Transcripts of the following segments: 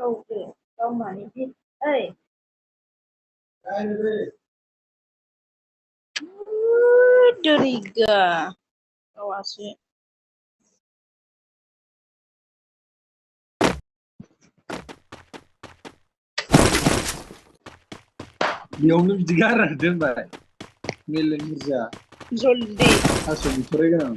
Câu mà đi biết. Ê. Duriga. Awasi. Beयावनो बिदि गारना दोनबाय मेलेम बुरजा Joldi. थास' बिथ'राइ गोनां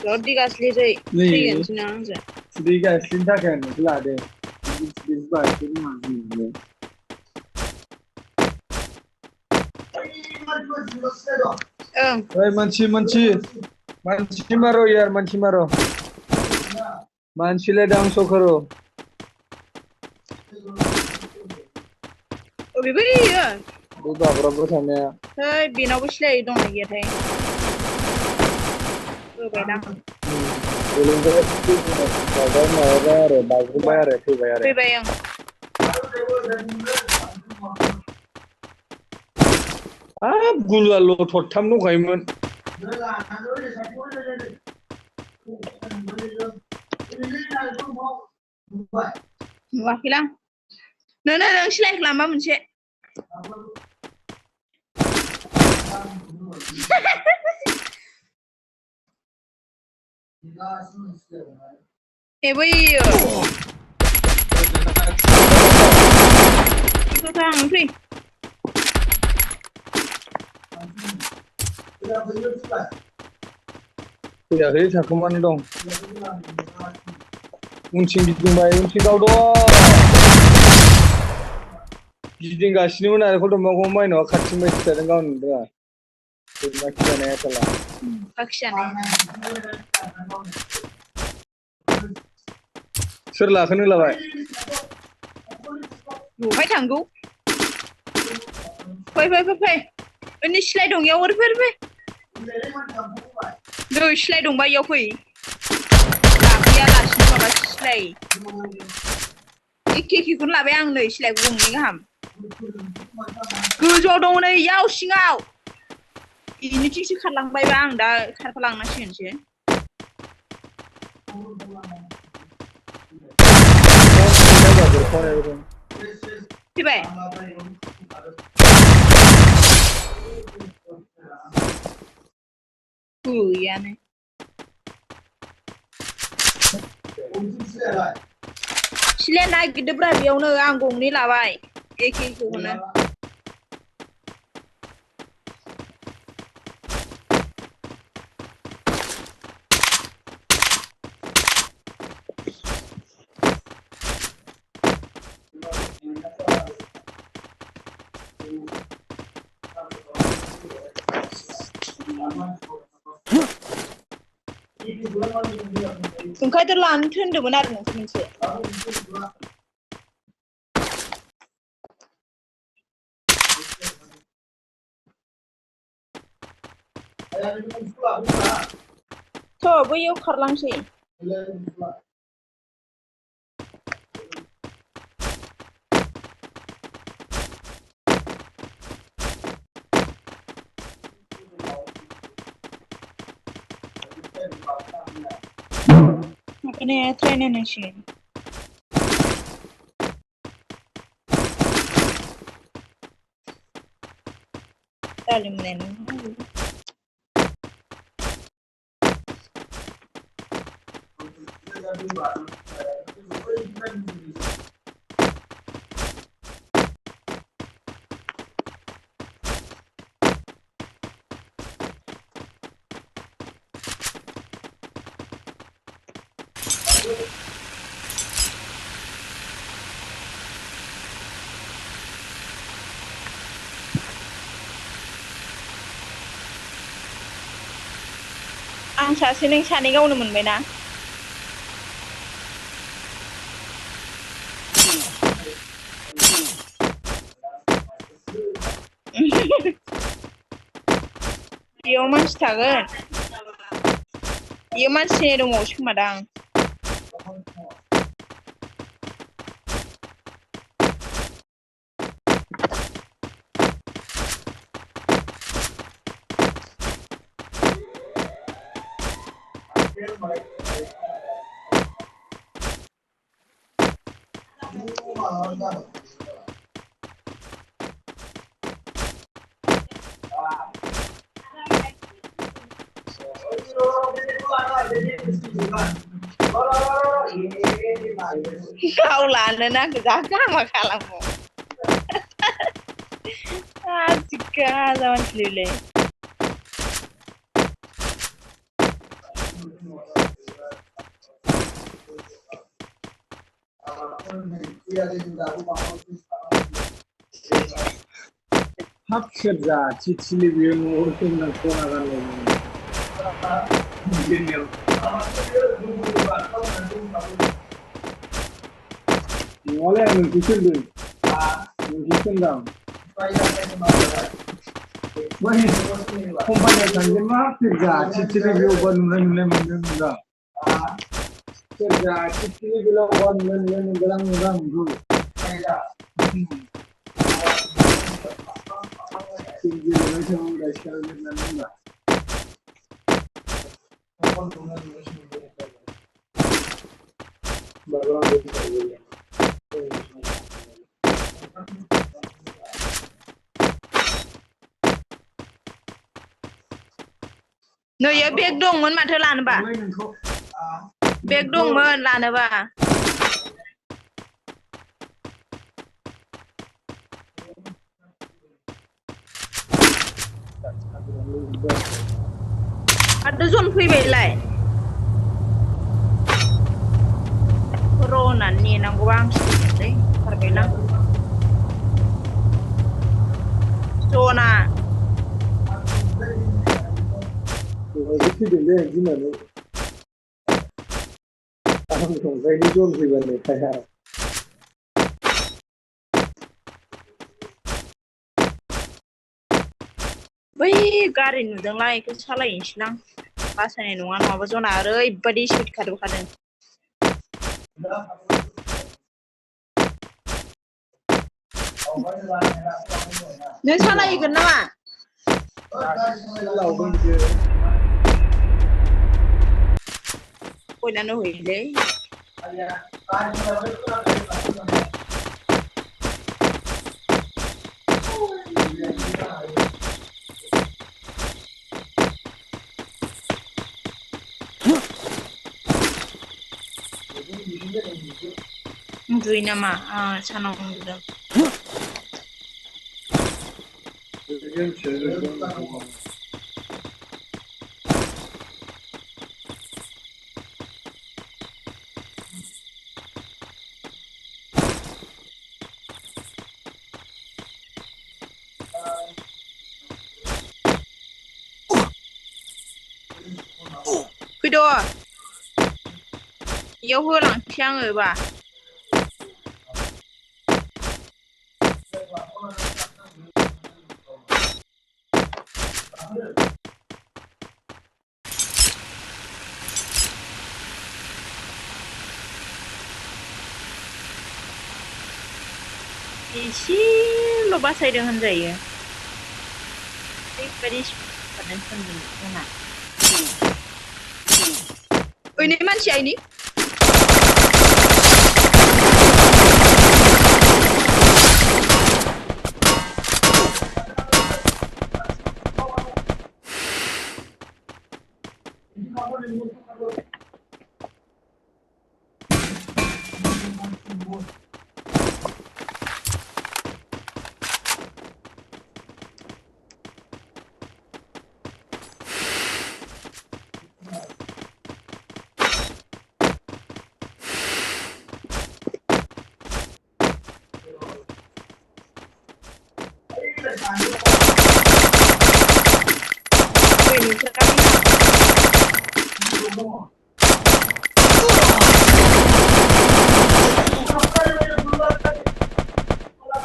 Joldi gasliरै थैगोनसो ना आंजों खुदै गास्लिनो थाखाय आं नोंखौ लादों खुदै बास्लिनो मानो ओइ मानसि मारो यार मानसि मारो मानसिले डांस करो अबेबो होयो बे बाब्राबबो थानाया है बेनावबो सिलाय दंना गैयाथाय होबायदां माबाबाय आरो बाज्रुमबाय आरो थैबाय आरो फैबाय आं हाब गुलुआ लथ'थाम दंखायोमोन नुवाखैलां नों सिलाय खालामबा मोनसे बैयो फै फैयाखै थाखोमाना दं उनथिं गिदिंबाय उनथिं गावदों गिदिंगासिनोमोन आरो दंफांखौ माइनावआ खाथिंबाय थादों गावनो रोङा बोरमा खिजानाया साला सोर लाखोनो लाबाय बहाय थांगौ फै नै सिलाय दं इयाव ओरै फै नै सिलाय दंबा इयाव फै लाफैयालासिनो माबा सिलाय एखेखौनो लाबाय आं नै सिलायखौ गंनै गाहाम गोजौआव दङ नै इयाव सिङाव इनिथिंसो खारलांबायबा आं दा खारफालांनांसिगोनसो फैबाय गैयानो सिलाया नागिरदोब्रा बेयावनो आं गंनै लाबाय एखेखौनो ओंखायनोथ' लानो थोनदोंमोन आरो नोंखौ मोनसे थ' बैयाव खारलांसै makanya try naनांसिगोन दालि मोननाय आं सासे नों सानै गावनो मोनबायना बेयाव मानसि थागोन बेयो मानसि दंबावोसो खोमादां Kau lana kejaga makalanmu. Jika zaman lele. Hap kerja cicili biar ngurusin nak konakan lagi. Mulai mengikuti dulu. Mengikuti dong. Wah, kompanya kangen mah kerja cicili biar buat kerja cicili biar buat ngelang dulu. Tinggi macam udah sekali nanda. Baru ambil. No ya beg dong mon mata lana ba. Beg dong mon lana ba. Ada zon fैबायलाय. Corona ni nanggo bangsik fैबायलां. Zona. Itu dia gimana? Aku sampai di zon fैबाय kayak. बै गारि नुदोंलाय बेखौ सालायनोसैलां बासायनाय नङा नङाबा जना ओरैबायदि speed खारबोखादों नों सालायगोन नामा बयनानो होयोलै उन्दुयो नामा सानाव उन्दुदों फैद' इयाव होलांसै आङो बा एसेल' बासायदों होनजायो ओरैबायदि खारदों जोंना ओइनै मानसिया इनि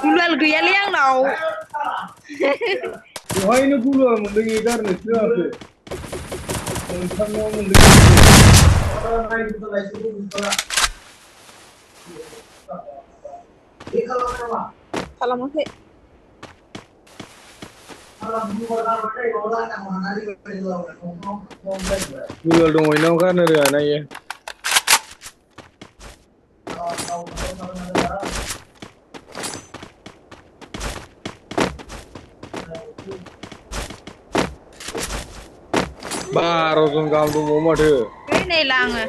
Gulal gैयालै आंनाव दहायनो गुलुआ मोनदों ए गारनोसो होआखै नोंथांनाव मोनदों खालामाखै गुलुआ दङ इनाव गारनो रोङा ना इयो 12 जन गाहाम दंबावो माथो। है नै लाङो